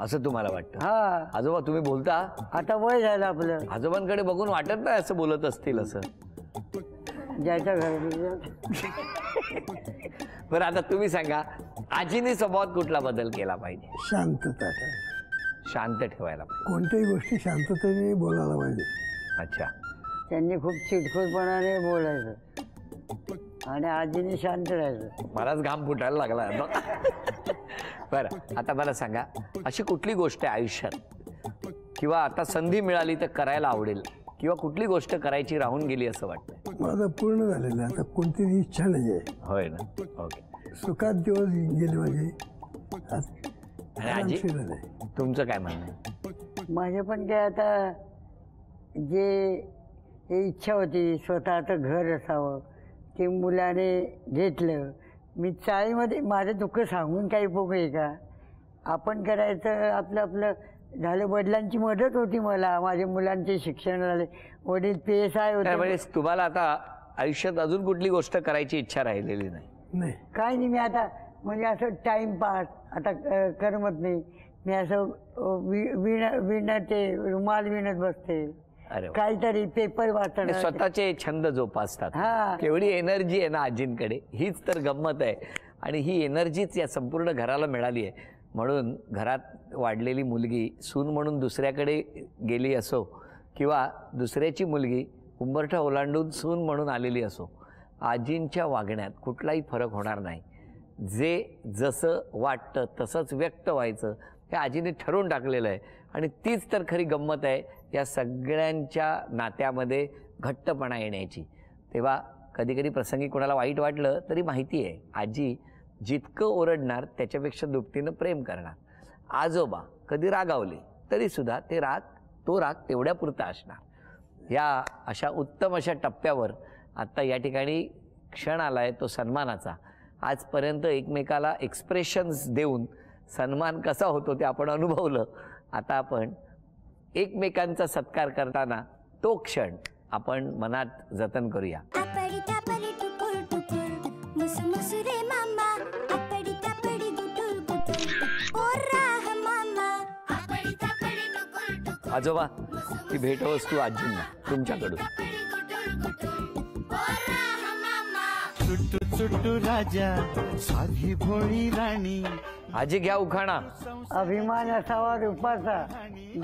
असं तुम्हाला वाटतं? हा. आजोबा तुम्ही बोलता? आता वय झालं आपलं. आजोबांकडे बघून वाटत नाही असं बोलत असतील असं. ज्याच्या घरी. बरं आता तुम्ही सांगा, आजीने स्वभावात कुठला बदल केला पाहिजे? शांतता. शांत ठेवायला पाहिजे. कोणत्याही गोष्टी शांततेने बोलायला पाहिजे. अच्छा. त्यांनी खूप चिटखोरपणाने बोलायचं आणि आजीने शांत राहायचं. मलाच घाम फुटायला लागला आता. बरं आता मला सांगा, अशी कुठली गोष्ट आहे आयुष्यात किंवा आता संधी मिळाली तर करायला आवडेल किंवा कुठली गोष्ट करायची राहून गेली असं वाटतं? माझं पूर्ण झालेलं आहे, आता कोणतीही इच्छा नाही आहे. होय ना? ओके. सुखात दिवस गेले माझे. आणि आजी तुमचं काय म्हणणं आहे? माझे पण काय आता जे इच्छा होती स्वतःचं घर असावं ते मुलाने घेतलं. मी चाळीमध्ये माझं दुःख सांगून काही उपयोग आहे का? आपण करायचं आपलं आपलं झालं. वडिलांची मदत होती मला, माझ्या मुलांचे शिक्षण झाले, वडील PSI होते. म्हणजे तुम्हाला आता आयुष्यात अजून कुठली गोष्ट करायची इच्छा राहिलेली नाही? काय नाही. मी आता म्हणजे असं टाइमपास आता करमत नाही. मी असं विणत ते रुमाल विणत बसते, काहीतरी पेपर वाचणं, स्वतःचे छंद जोपासतात. केवढी एनर्जी आहे ना आजींकडे, हीच तर गंमत आहे. आणि ही एनर्जीच या संपूर्ण घराला मिळाली आहे. म्हणून घरात वाढलेली मुलगी सून म्हणून दुसऱ्याकडे गेली असो किंवा दुसऱ्याची मुलगी उंबरठा ओलांडून सून म्हणून आलेली असो, आजींच्या वागण्यात कुठलाही फरक होणार नाही. जे जसं वाटतं तसंच व्यक्त व्हायचं हे आजीने ठरवून टाकलेलं आहे. आणि तीच तर खरी गंमत आहे या सगळ्यांच्या नात्यामध्ये घट्टपणा येण्याची. तेव्हा कधी कधी प्रसंगी कोणाला वाईट वाटलं तरी माहिती आहे आजी जितकं ओरडणार त्याच्यापेक्षा दुपटीनं प्रेम करणार. आजोबा कधी रागावले तरीसुद्धा तो राग तेवढ्यापुरता असणार. या अशा उत्तम अशा टप्प्यावर आत्ता या ठिकाणी क्षण आला आहे तो सन्मानाचा. आजपर्यंत एकमेकाला एक्सप्रेशन्स देऊन सन्मान कसा होतो ते आपण अनुभवलं. आता आपण एकमेकांचा सत्कार करताना तो क्षण आपण मनात जतन करूया. आजोबा ही भेटवस्तू आजींना तुमच्याकडून. राजा साधी भोळी राणी. आजी घ्या उखाणा. अभिमान असावा रूपाचा,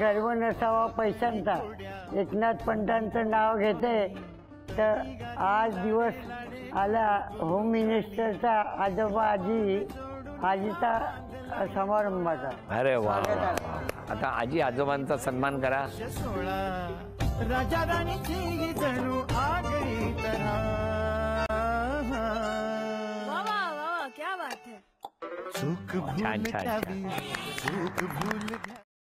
गर्व नसावा पैशांचा. एकनाथ पंतांचं नाव घेते तर आज दिवस आला होम मिनिस्टरचा आजोबा आजीचा समारंभाचा. अरे वा. आता आजी आजोबांचा सन्मान करा. राजा राणीची जणू आगळी तरह. छान छान.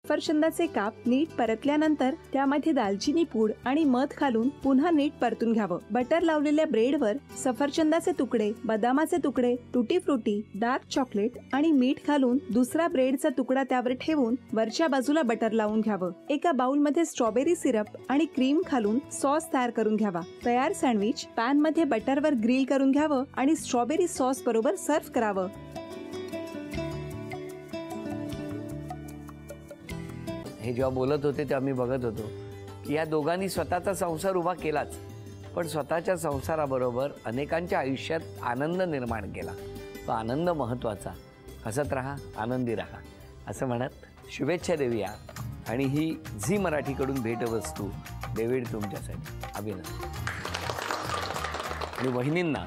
सफरचंदाचे काप नीट परतल्यानंतर त्यामध्ये दालचिनी पूड आणि मध घालून पुन्हा नीट परतून घ्यावं. बटर लावलेल्या ब्रेडवर सफरचंदाचे तुकडे, बदामाचे तुकडे, टुटी फ्रुटी, डार्क चॉकलेट आणि मीठ घालून दुसरा ब्रेडचा तुकडा त्यावर ठेवून वरच्या बाजूला बटर लावून घ्यावं. एका बाउलमध्ये स्ट्रॉबेरी सिरप आणि क्रीम घालून सॉस तयार करून घ्यावा. तयार सँडविच पॅन मध्ये बटरवर ग्रिल करून घ्यावं आणि स्ट्रॉबेरी सॉस बरोबर सर्व्ह करावं. हे जेव्हा बोलत होते तेव्हा मी बघत होतो की या दोघांनी स्वतःचा संसार उभा केलाच, पण स्वतःच्या संसाराबरोबर अनेकांच्या आयुष्यात आनंद निर्माण केला. तो आनंद महत्त्वाचा. हसत राहा, आनंदी राहा असं म्हणत शुभेच्छा देऊया. आणि ही झी मराठीकडून भेटवस्तू डेव्हिड तुमच्यासाठी. अभिनंदन. आणि वहिनींना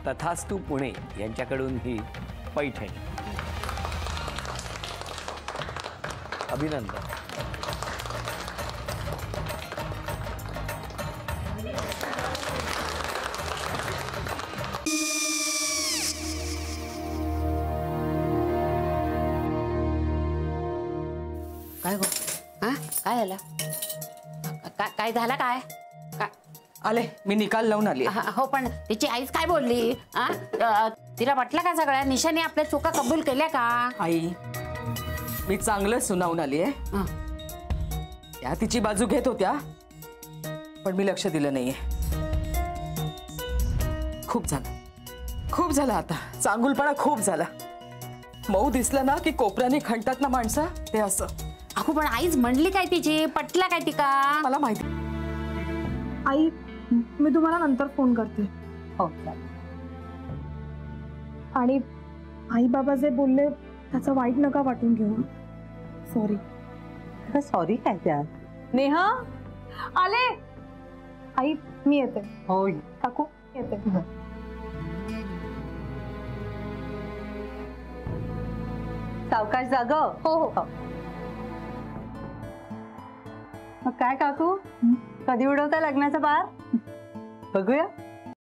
तथास्तू पुणे यांच्याकडून ही पैठणी. अभिनंदन. काय गो? हा काय झालं? काय झालं? काय आले मी निकाल लावून आली. हो पण तिची आईच काय बोलली? तिला वाटलं का सगळ्या निशाने आपल्या चुका कबूल केल्या का? आई मी चांगलं सुनावून आली आहे. त्या तिची बाजू घेत होत्या पण मी लक्ष दिलं नाहीये. खूप झालं आता. चांगुलपणा खूप झाला. मऊ दिसलं ना की कोपऱ्याने खणतात ना माणसं, ते असं. अगो पण आईच म्हणली काय तिची, पटला काय तिका? मला माहिती. आई मी तुम्हाला नंतर फोन करते. हो आणि आई बाबा जे बोलले त्याचं वाईट नका वाटून घेऊ. सॉरी. सॉरी काय त्यात? नेहा आले. आई मी येते. हो काकू येते. सावकाश जाग. हो हो. मग काय काकू, कधी उडवता लग्नाचा बार? बघूया.